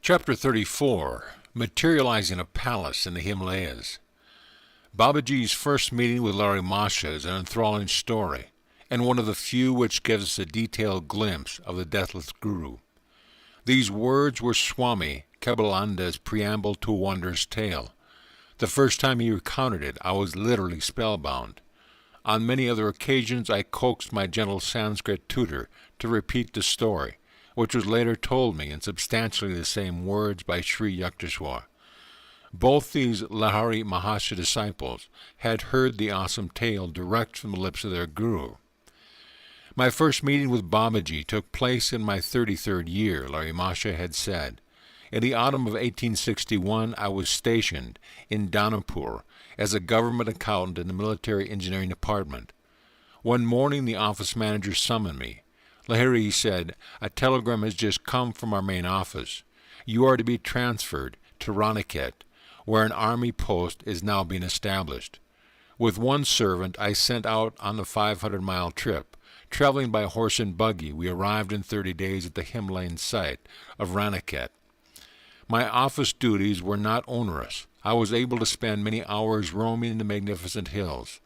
Chapter 34, Materializing a Palace in the Himalayas. Babaji's first meeting with Lahiri Mahasaya is an enthralling story, and one of the few which gives us a detailed glimpse of the deathless Guru. These words were Swami Kebalanda's preamble to a wondrous tale. The first time he recounted it, I was literally spellbound. On many other occasions I coaxed my gentle Sanskrit tutor to repeat the story, which was later told me in substantially the same words by Sri Yukteswar. Both these Lahiri Mahasaya disciples had heard the awesome tale direct from the lips of their guru. My first meeting with Babaji took place in my 33rd year, Lahiri Mahasaya had said. In the autumn of 1861, I was stationed in Danapur as a government accountant in the military engineering department. One morning the office manager summoned me. Lahiri, he said, a telegram has just come from our main office. You are to be transferred to Raniket, where an army post is now being established. With one servant, I sent out on the 500-mile trip. Traveling by horse and buggy, we arrived in 30 days at the Himalayan site of Raniket. My office duties were not onerous. I was able to spend many hours roaming in the magnificent hills.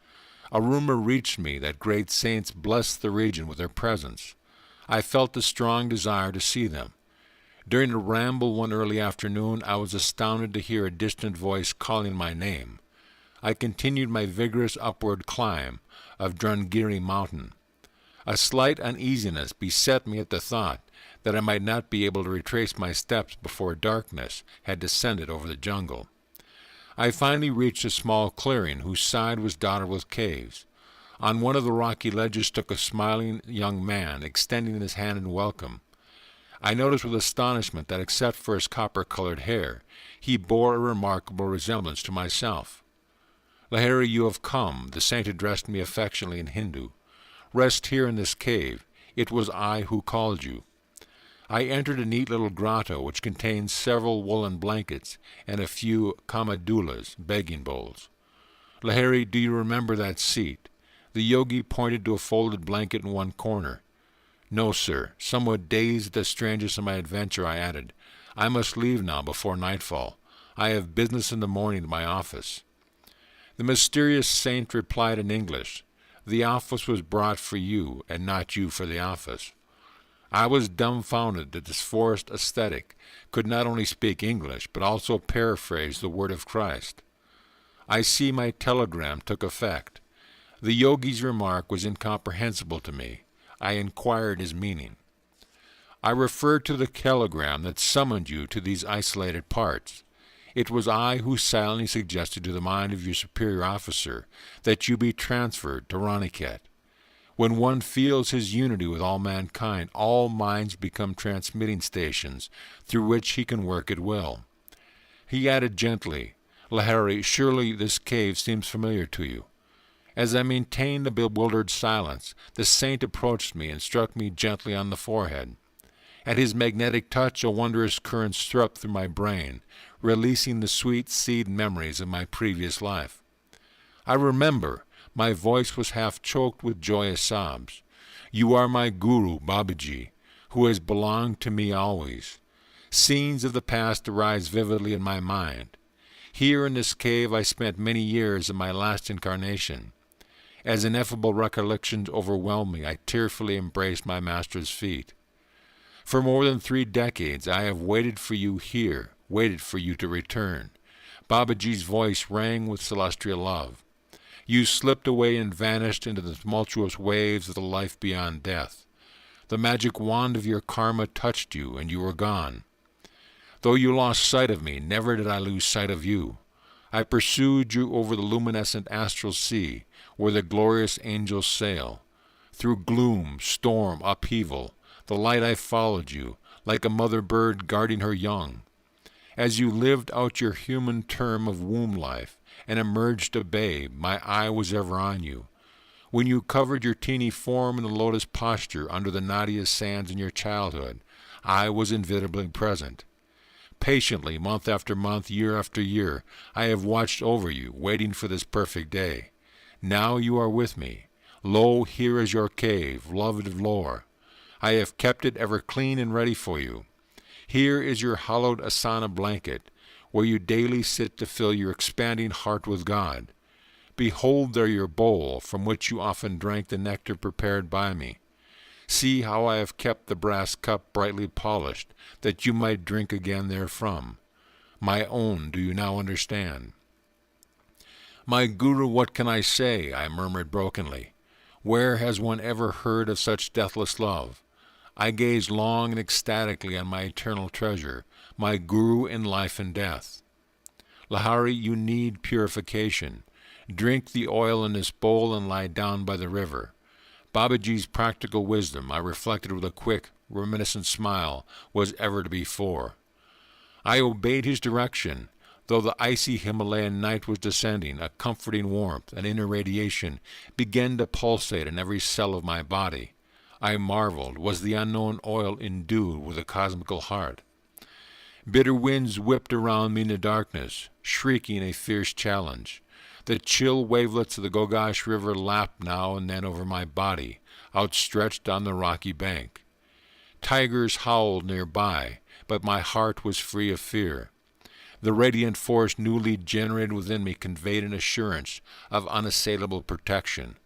A rumor reached me that great saints blessed the region with their presence. I felt a strong desire to see them. During a ramble one early afternoon, I was astounded to hear a distant voice calling my name. I continued my vigorous upward climb of Drangiri mountain. A slight uneasiness beset me at the thought that I might not be able to retrace my steps before darkness had descended over the jungle. I finally reached a small clearing whose side was dotted with caves. On one of the rocky ledges stood a smiling young man, extending his hand in welcome. I noticed with astonishment that except for his copper-colored hair, he bore a remarkable resemblance to myself. Lahiri, you have come, the saint addressed me affectionately in Hindu. Rest here in this cave. It was I who called you. I entered a neat little grotto which contained several woolen blankets and a few kamadulas, begging bowls. Lahiri, do you remember that seat? The yogi pointed to a folded blanket in one corner. No, sir. Somewhat dazed at the strangeness of my adventure, I added, I must leave now before nightfall. I have business in the morning at my office. The mysterious saint replied in English, the office was brought for you, and not you for the office. I was dumbfounded that this forest ascetic could not only speak English, but also paraphrase the word of Christ. I see my telegram took effect. The yogi's remark was incomprehensible to me. I inquired his meaning. I referred to the telegram that summoned you to these isolated parts. It was I who silently suggested to the mind of your superior officer that you be transferred to Raniket. When one feels his unity with all mankind, all minds become transmitting stations through which he can work at will. He added gently, Lahiri, surely this cave seems familiar to you. As I maintained a bewildered silence, the saint approached me and struck me gently on the forehead. At his magnetic touch, a wondrous current swept through my brain, releasing the sweet seed memories of my previous life. I remember, my voice was half choked with joyous sobs. You are my guru, Babaji, who has belonged to me always. Scenes of the past arise vividly in my mind. Here in this cave I spent many years of my last incarnation. As ineffable recollections overwhelmed me, I tearfully embraced my master's feet. For more than 3 decades I have waited for you here, waited for you to return. Babaji's voice rang with celestial love. You slipped away and vanished into the tumultuous waves of the life beyond death. The magic wand of your karma touched you, and you were gone. Though you lost sight of me, never did I lose sight of you. I pursued you over the luminescent astral sea, where the glorious angels sail. Through gloom, storm, upheaval, the light I followed you, like a mother bird guarding her young. As you lived out your human term of womb life and emerged a babe, my eye was ever on you. When you covered your teeny form in the lotus posture under the Nadia sands in your childhood, I was invisibly present. Patiently, month after month, year after year, I have watched over you, waiting for this perfect day. Now you are with me. Lo, here is your cave, loved of lore. I have kept it ever clean and ready for you. Here is your hallowed asana blanket, where you daily sit to fill your expanding heart with God. Behold there your bowl, from which you often drank the nectar prepared by me. See how I have kept the brass cup brightly polished, that you might drink again therefrom. My own, do you now understand? My Guru, what can I say? I murmured brokenly. Where has one ever heard of such deathless love? I gazed long and ecstatically on my eternal treasure, my Guru in life and death. Lahari, you need purification. Drink the oil in this bowl and lie down by the river. Babaji's practical wisdom, I reflected with a quick, reminiscent smile, was ever to be for. I obeyed his direction. Though the icy Himalayan night was descending, a comforting warmth, an inner radiation, began to pulsate in every cell of my body. I marveled, was the unknown oil endued with a cosmical heart? Bitter winds whipped around me in the darkness, shrieking a fierce challenge. The chill wavelets of the Gogash River lapped now and then over my body, outstretched on the rocky bank. Tigers howled nearby, but my heart was free of fear. The radiant force newly generated within me conveyed an assurance of unassailable protection.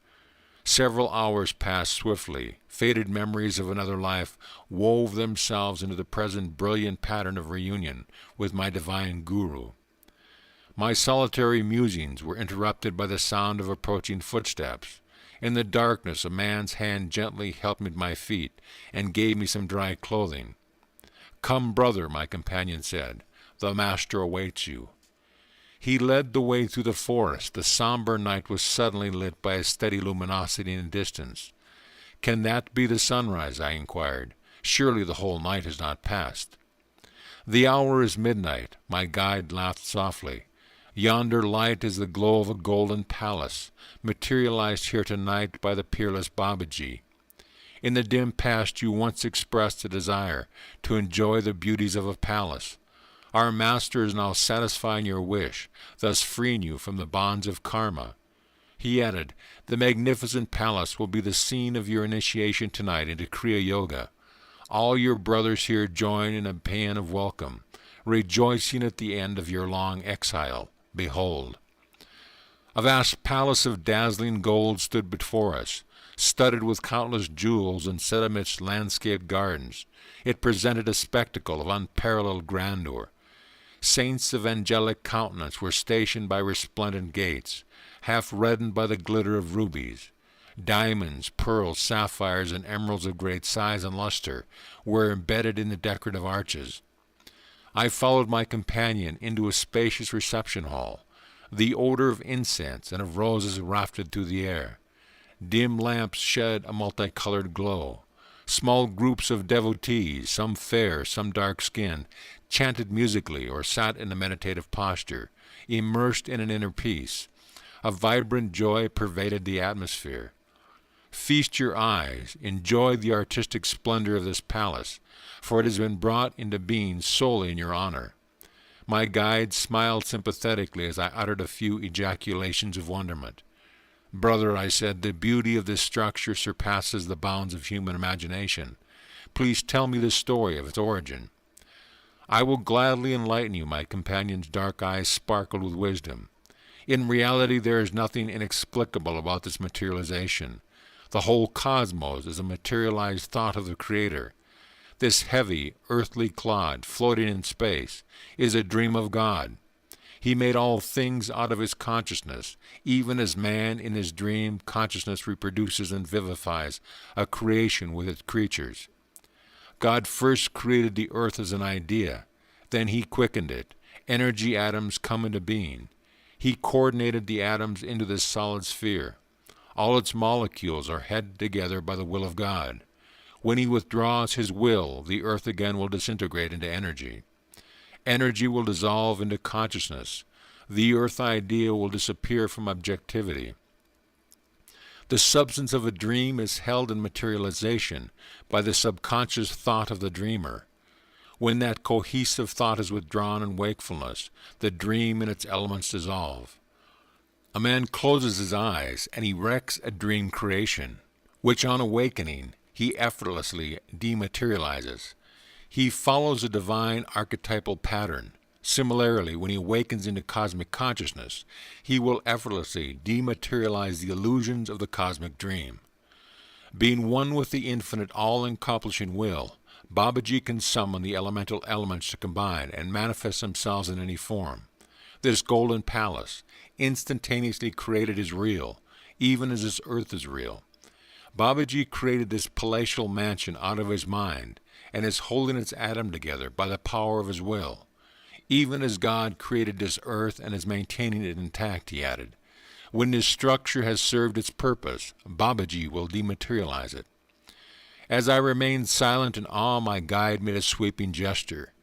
Several hours passed swiftly. Faded memories of another life wove themselves into the present brilliant pattern of reunion with my divine Guru. My solitary musings were interrupted by the sound of approaching footsteps. In the darkness, a man's hand gently helped me to my feet and gave me some dry clothing. "Come, brother," my companion said. "The master awaits you." He led the way through the forest. The somber night was suddenly lit by a steady luminosity in the distance. "Can that be the sunrise?" I inquired. "Surely the whole night has not passed." "The hour is midnight," my guide laughed softly. "Yonder light is the glow of a golden palace, materialized here tonight by the peerless Babaji. In the dim past you once expressed a desire to enjoy the beauties of a palace. Our master is now satisfying your wish, thus freeing you from the bonds of karma." He added, "The magnificent palace will be the scene of your initiation tonight into Kriya Yoga. All your brothers here join in a paean of welcome, rejoicing at the end of your long exile. Behold." A vast palace of dazzling gold stood before us, studded with countless jewels and set amidst landscaped gardens. It presented a spectacle of unparalleled grandeur. Saints of angelic countenance were stationed by resplendent gates, half reddened by the glitter of rubies. Diamonds, pearls, sapphires, and emeralds of great size and luster were embedded in the decorative arches. I followed my companion into a spacious reception hall. The odor of incense and of roses wafted through the air. Dim lamps shed a multicolored glow. Small groups of devotees, some fair, some dark-skinned, chanted musically or sat in a meditative posture, immersed in an inner peace. A vibrant joy pervaded the atmosphere. Feast your eyes, enjoy the artistic splendor of this palace, for it has been brought into being solely in your honor. My guide smiled sympathetically as I uttered a few ejaculations of wonderment. "Brother," I said, "the beauty of this structure surpasses the bounds of human imagination. Please tell me the story of its origin." "I will gladly enlighten you." My companion's dark eyes sparkled with wisdom. "In reality, there is nothing inexplicable about this materialization. The whole cosmos is a materialized thought of the Creator. This heavy, earthly clod, floating in space, is a dream of God. He made all things out of his consciousness, even as man in his dream consciousness reproduces and vivifies a creation with its creatures. God first created the earth as an idea, then he quickened it. Energy atoms come into being. He coordinated the atoms into this solid sphere. All its molecules are held together by the will of God. When he withdraws his will, the earth again will disintegrate into energy. Energy will dissolve into consciousness. The earth idea will disappear from objectivity. The substance of a dream is held in materialization by the subconscious thought of the dreamer. When that cohesive thought is withdrawn in wakefulness, the dream and its elements dissolve. A man closes his eyes and erects a dream creation, which on awakening he effortlessly dematerializes. He follows a divine archetypal pattern. Similarly, when he awakens into cosmic consciousness, he will effortlessly dematerialize the illusions of the cosmic dream. Being one with the infinite all-encompassing will, Babaji can summon the elemental elements to combine and manifest themselves in any form. This golden palace, instantaneously created, is real, even as this earth is real. Babaji created this palatial mansion out of his mind and is holding its atom together by the power of his will. Even as God created this earth and is maintaining it intact, he added. When this structure has served its purpose, Babaji will dematerialize it. As I remained silent in awe, my guide made a sweeping gesture.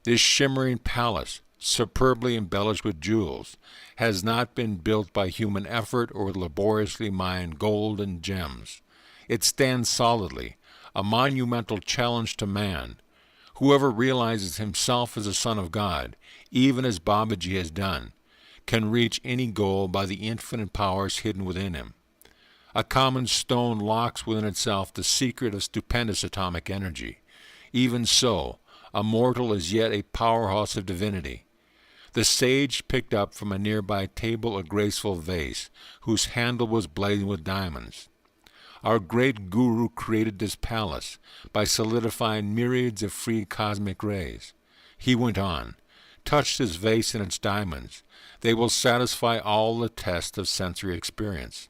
This shimmering palace, superbly embellished with jewels, has not been built by human effort or with laboriously mined gold and gems. It stands solidly, a monumental challenge to man. Whoever realizes himself as a son of God, even as Babaji has done, can reach any goal by the infinite powers hidden within him. A common stone locks within itself the secret of stupendous atomic energy. Even so, a mortal is yet a powerhouse of divinity. The sage picked up from a nearby table a graceful vase, whose handle was blazing with diamonds. Our great Guru created this palace by solidifying myriads of free cosmic rays. He went on, touch this vase and its diamonds. They will satisfy all the tests of sensory experience.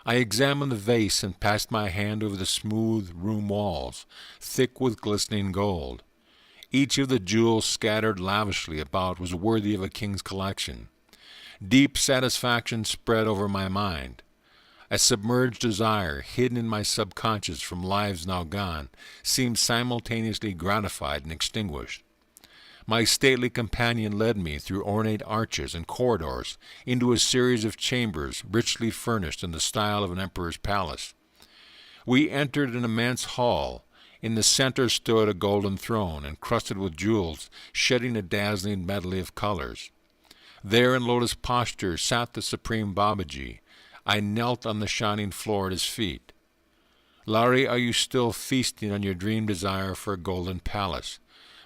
I examined the vase and passed my hand over the smooth room walls, thick with glistening gold. Each of the jewels scattered lavishly about was worthy of a king's collection. Deep satisfaction spread over my mind. A submerged desire, hidden in my subconscious from lives now gone, seemed simultaneously gratified and extinguished. My stately companion led me through ornate arches and corridors into a series of chambers richly furnished in the style of an emperor's palace. We entered an immense hall. In the center stood a golden throne, encrusted with jewels, shedding a dazzling medley of colors. There in lotus posture sat the supreme Babaji. I knelt on the shining floor at his feet. Larry, are you still feasting on your dream desire for a golden palace?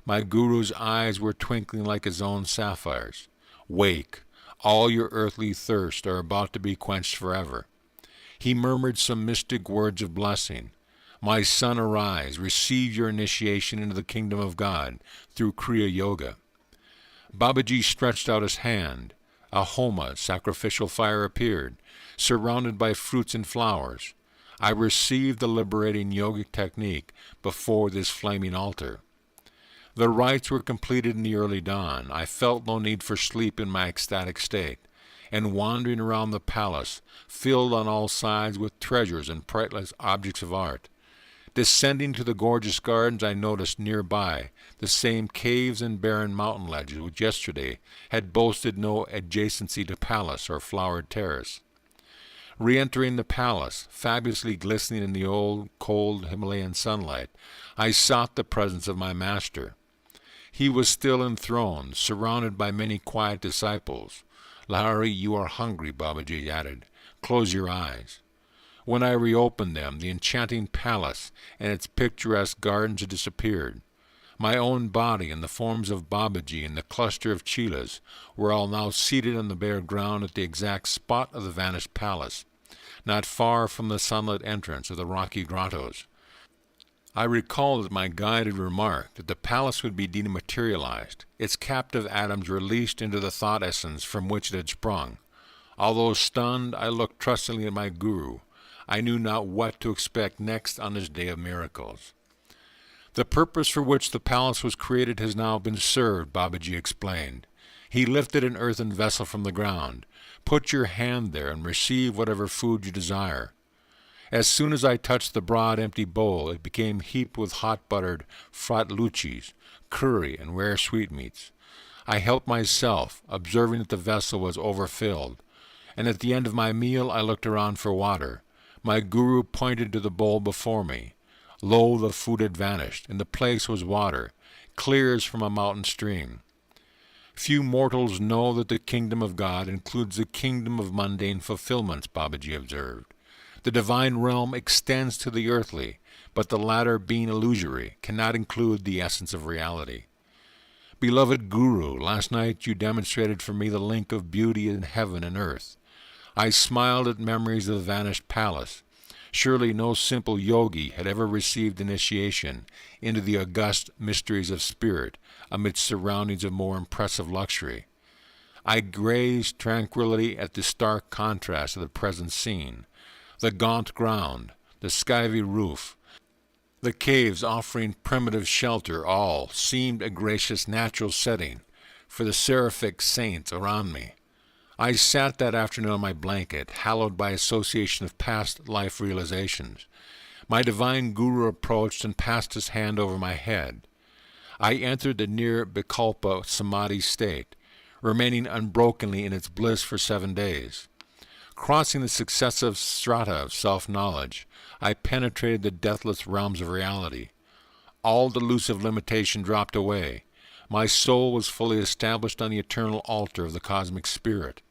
My guru's eyes were twinkling like his own sapphires. Wake, all your earthly thirsts are about to be quenched forever. He murmured some mystic words of blessing. My son, arise, receive your initiation into the kingdom of God through Kriya Yoga. Babaji stretched out his hand. A homa, sacrificial fire, appeared, surrounded by fruits and flowers. I received the liberating yogic technique before this flaming altar. The rites were completed in the early dawn. I felt no need for sleep in my ecstatic state, and wandering around the palace, filled on all sides with treasures and priceless objects of art. Descending to the gorgeous gardens, I noticed nearby the same caves and barren mountain ledges which yesterday had boasted no adjacency to palace or flowered terrace. Re-entering the palace, fabulously glistening in the old, cold Himalayan sunlight, I sought the presence of my master. He was still enthroned, surrounded by many quiet disciples. Lahari, you are hungry, Babaji added. Close your eyes. When I reopened them, the enchanting palace and its picturesque gardens had disappeared. My own body and the forms of Babaji and the cluster of chelas were all now seated on the bare ground at the exact spot of the vanished palace, not far from the sunlit entrance of the rocky grottos. I recalled that my guide had remarked that the palace would be dematerialized, its captive atoms released into the thought essence from which it had sprung. Although stunned, I looked trustingly at my guru. I knew not what to expect next on this day of miracles. The purpose for which the palace was created has now been served, Babaji explained. He lifted an earthen vessel from the ground. Put your hand there and receive whatever food you desire. As soon as I touched the broad, empty bowl, it became heaped with hot-buttered frat luchis, curry, and rare sweetmeats. I helped myself, observing that the vessel was overfilled, and at the end of my meal I looked around for water. My guru pointed to the bowl before me. Lo, the food had vanished, and the place was water, clear as from a mountain stream. Few mortals know that the kingdom of God includes the kingdom of mundane fulfillments, Babaji observed. The divine realm extends to the earthly, but the latter, being illusory, cannot include the essence of reality. Beloved Guru, last night you demonstrated for me the link of beauty in heaven and earth. I smiled at memories of the vanished palace. Surely no simple yogi had ever received initiation into the august mysteries of spirit amidst surroundings of more impressive luxury. I gazed tranquilly at the stark contrast of the present scene, the gaunt ground, the skyey roof, the caves offering primitive shelter, all seemed a gracious natural setting for the seraphic saints around me. I sat that afternoon on my blanket, hallowed by association of past life realizations. My divine guru approached and passed his hand over my head. I entered the near Vikalpa Samadhi state, remaining unbrokenly in its bliss for 7 days. Crossing the successive strata of self-knowledge, I penetrated the deathless realms of reality. All delusive limitation dropped away. My soul was fully established on the eternal altar of the cosmic spirit.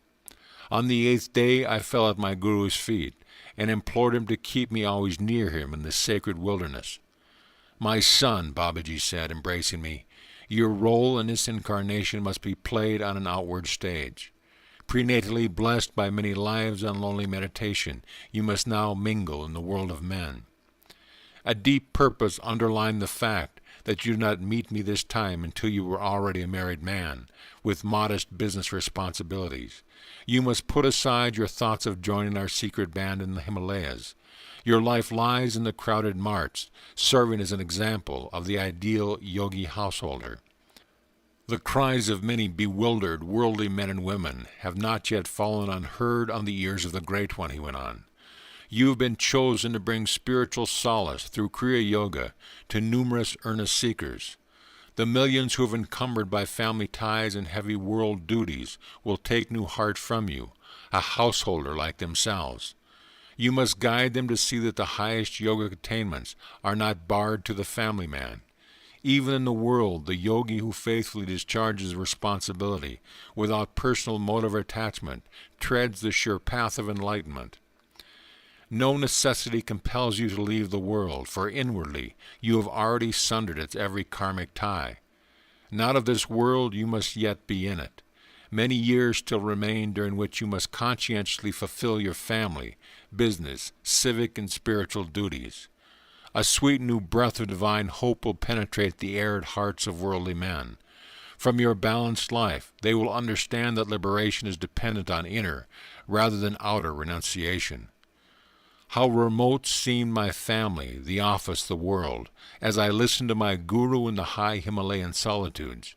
On the 8th day I fell at my Guru's feet, and implored him to keep me always near him in this sacred wilderness. "My son," Babaji said, embracing me, "your role in this incarnation must be played on an outward stage. Prenatally blessed by many lives on lonely meditation, you must now mingle in the world of men." A deep purpose underlined the fact that you did not meet me this time until you were already a married man, with modest business responsibilities. You must put aside your thoughts of joining our secret band in the Himalayas. Your life lies in the crowded marts, serving as an example of the ideal yogi householder. The cries of many bewildered, worldly men and women have not yet fallen unheard on the ears of the Great One, he went on. You have been chosen to bring spiritual solace through Kriya Yoga to numerous earnest seekers. The millions who have encumbered by family ties and heavy world duties will take new heart from you, a householder like themselves. You must guide them to see that the highest yogic attainments are not barred to the family man. Even in the world, the yogi who faithfully discharges responsibility without personal motive or attachment treads the sure path of enlightenment. No necessity compels you to leave the world, for inwardly you have already sundered its every karmic tie. Not of this world, you must yet be in it. Many years still remain during which you must conscientiously fulfill your family, business, civic and spiritual duties. A sweet new breath of divine hope will penetrate the arid hearts of worldly men. From your balanced life, they will understand that liberation is dependent on inner rather than outer renunciation. How remote seemed my family, the office, the world, as I listened to my Guru in the high Himalayan solitudes.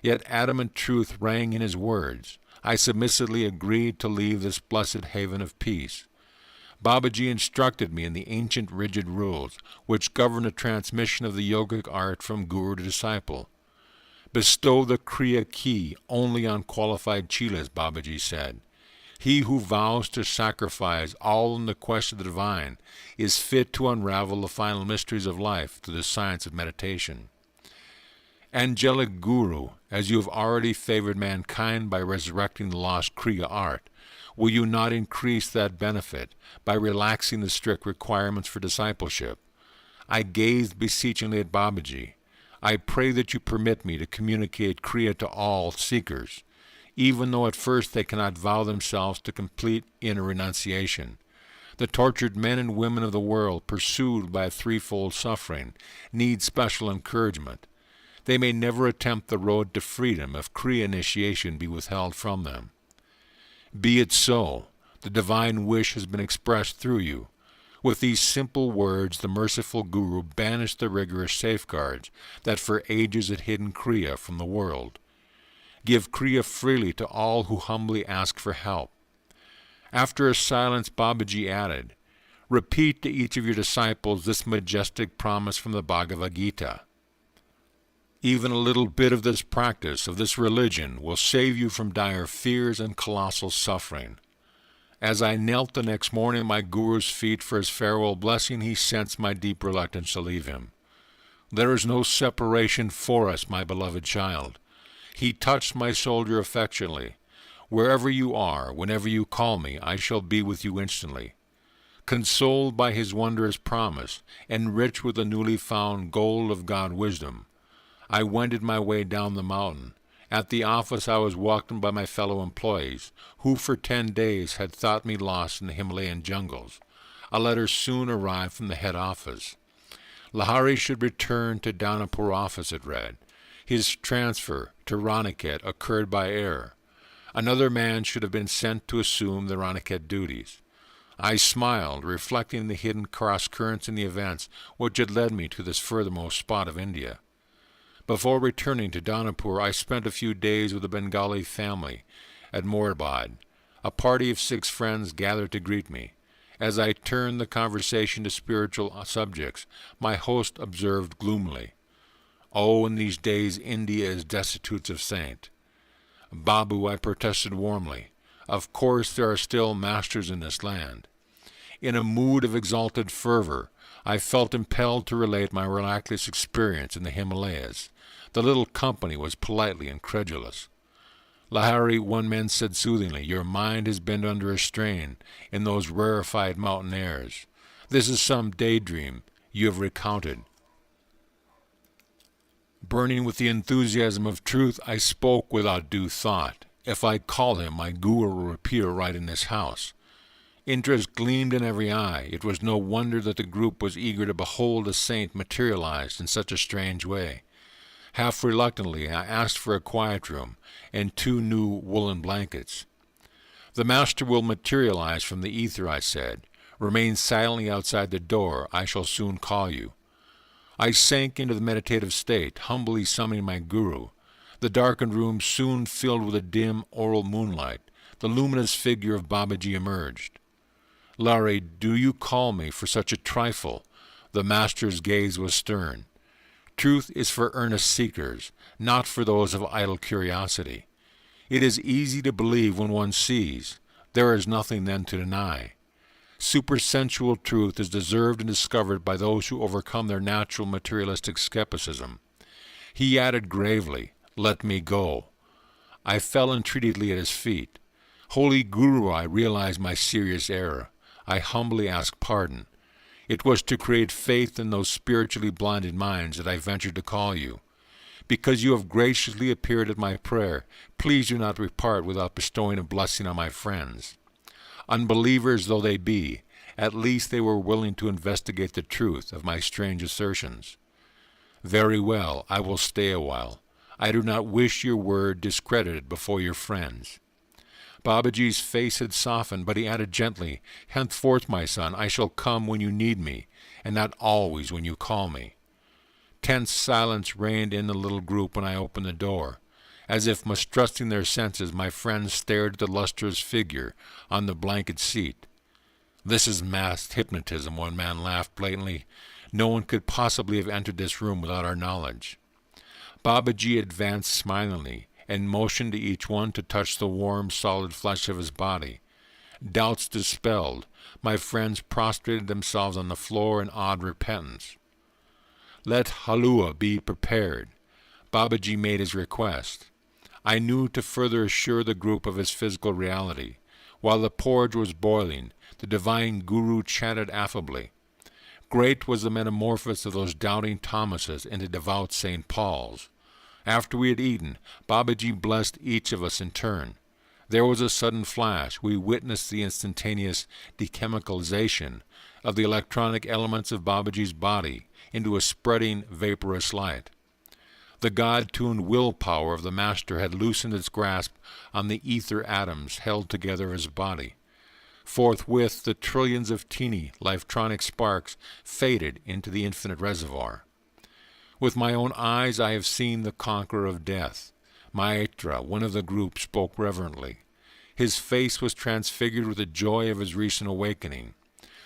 Yet adamant truth rang in his words. I submissively agreed to leave this blessed haven of peace. Babaji instructed me in the ancient rigid rules which govern the transmission of the yogic art from guru to disciple. Bestow the Kriya key only on qualified chelas, Babaji said. He who vows to sacrifice all in the quest of the divine is fit to unravel the final mysteries of life through the science of meditation. Angelic Guru, as you have already favored mankind by resurrecting the lost Kriya art, will you not increase that benefit by relaxing the strict requirements for discipleship? I gazed beseechingly at Babaji. I pray that you permit me to communicate Kriya to all seekers, even though at first they cannot vow themselves to complete inner renunciation. The tortured men and women of the world, pursued by a threefold suffering, need special encouragement. They may never attempt the road to freedom if Kriya initiation be withheld from them. Be it so. The divine wish has been expressed through you. With these simple words, the merciful Guru banished the rigorous safeguards that for ages had hidden Kriya from the world. Give Kriya freely to all who humbly ask for help. After a silence, Babaji added, repeat to each of your disciples this majestic promise from the Bhagavad Gita. Even a little bit of this practice, of this religion, will save you from dire fears and colossal suffering. As I knelt the next morning at my Guru's feet for his farewell blessing, he sensed my deep reluctance to leave him. There is no separation for us, my beloved child. He touched my shoulder affectionately. Wherever you are, whenever you call me, I shall be with you instantly. Consoled by his wondrous promise, and rich with the newly found gold of God wisdom, I wended my way down the mountain. At the office I was welcomed by my fellow employees, who for 10 days had thought me lost in the Himalayan jungles. A letter soon arrived from the head office. Lahari should return to Danapur office, it read. His transfer to Raniket occurred by error. Another man should have been sent to assume the Raniket duties. I smiled, reflecting the hidden cross-currents in the events which had led me to this furthermost spot of India. Before returning to Danapur, I spent a few days with a Bengali family at Moradabad. A party of 6 friends gathered to greet me. As I turned the conversation to spiritual subjects, my host observed gloomily, "Oh, in these days India is destitute of saint." "Babu," I protested warmly, "of course there are still masters in this land." In a mood of exalted fervor, I felt impelled to relate my miraculous experience in the Himalayas. The little company was politely incredulous. "Lahari," one man said soothingly, "your mind has been under a strain in those rarefied mountain airs. This is some daydream you have recounted." Burning with the enthusiasm of truth, I spoke without due thought. If I call him, my guru will appear right in this house. Interest gleamed in every eye. It was no wonder that the group was eager to behold a saint materialized in such a strange way. Half reluctantly, I asked for a quiet room and 2 new woolen blankets. "The master will materialize from the ether," I said. "Remain silently outside the door. I shall soon call you." I sank into the meditative state, humbly summoning my guru. The darkened room soon filled with a dim aural moonlight. The luminous figure of Babaji emerged. "Larry, do you call me for such a trifle?" The master's gaze was stern. "Truth is for earnest seekers, not for those of idle curiosity. It is easy to believe when one sees. There is nothing then to deny. Supersensual truth is deserved and discovered by those who overcome their natural materialistic skepticism." He added gravely, "Let me go." I fell entreatingly at his feet. "Holy Guru," I realized my serious error. I humbly asked pardon. It was to create faith in those spiritually blinded minds that I ventured to call you. Because you have graciously appeared at my prayer, please do not depart without bestowing a blessing on my friends. Unbelievers though they be, at least they were willing to investigate the truth of my strange assertions. "Very well, I will stay a while. I do not wish your word discredited before your friends." Babaji's face had softened, but he added gently, "Henceforth, my son, I shall come when you need me, and not always when you call me." Tense silence reigned in the little group when I opened the door. As if mistrusting their senses, my friends stared at the lustrous figure on the blanket seat. "This is masked hypnotism," one man laughed blatantly. "No one could possibly have entered this room without our knowledge." Babaji advanced smilingly and motioned to each one to touch the warm, solid flesh of his body. Doubts dispelled, my friends prostrated themselves on the floor in odd repentance. "Let halua be prepared." Babaji made his request. I knew to further assure the group of his physical reality. While the porridge was boiling, the divine guru chatted affably. Great was the metamorphosis of those doubting Thomases into devout St. Pauls. After we had eaten, Babaji blessed each of us in turn. There was a sudden flash. We witnessed the instantaneous dechemicalization of the electronic elements of Babaji's body into a spreading vaporous light. The God-tuned willpower of the Master had loosened its grasp on the ether atoms held together his body. Forthwith, the trillions of teeny, lifeltronic sparks faded into the infinite reservoir. With my own eyes I have seen the conqueror of death. Maitra, one of the group, spoke reverently. His face was transfigured with the joy of his recent awakening.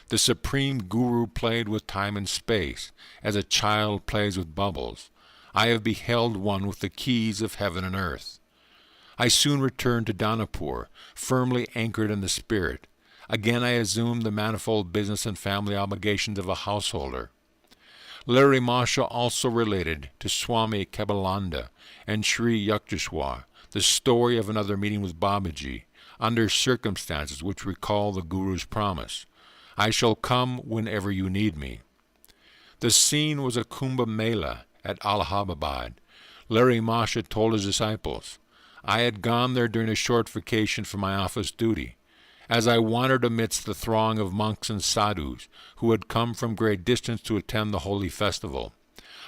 The supreme guru played with time and space, as a child plays with bubbles. I have beheld one with the keys of heaven and earth. I soon returned to Danapur, firmly anchored in the spirit. Again I assumed the manifold business and family obligations of a householder. Larry Masha also related to Swami Kebalananda and Sri Yukteswar the story of another meeting with Babaji, under circumstances which recall the Guru's promise. I shall come whenever you need me. The scene was a Kumbh Mela at Allahabad. Larry Masha told his disciples, I had gone there during a short vacation from my office duty. As I wandered amidst the throng of monks and sadhus who had come from great distance to attend the holy festival,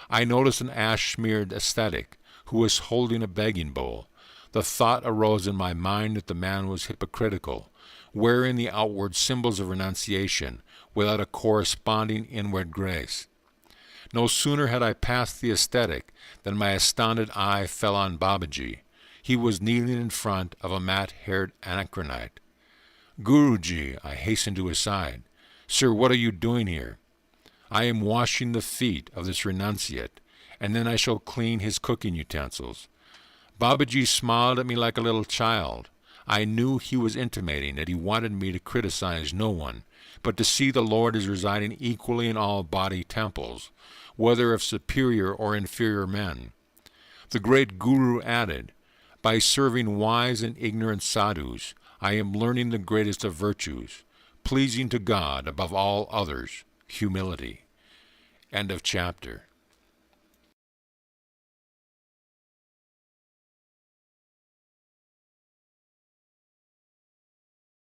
I noticed an ash-smeared ascetic who was holding a begging bowl. The thought arose in my mind that the man was hypocritical, wearing the outward symbols of renunciation without a corresponding inward grace. No sooner had I passed the ascetic than my astounded eye fell on Babaji. He was kneeling in front of a mat-haired anachronite. Guruji, I hastened to his side. Sir, what are you doing here? I am washing the feet of this renunciate, and then I shall clean his cooking utensils. Babaji smiled at me like a little child. I knew he was intimating that he wanted me to criticize no one, but to see the Lord as residing equally in all body temples, whether of superior or inferior men. The great Guru added, by serving wise and ignorant sadhus, I am learning the greatest of virtues, pleasing to God above all others, humility. End of chapter.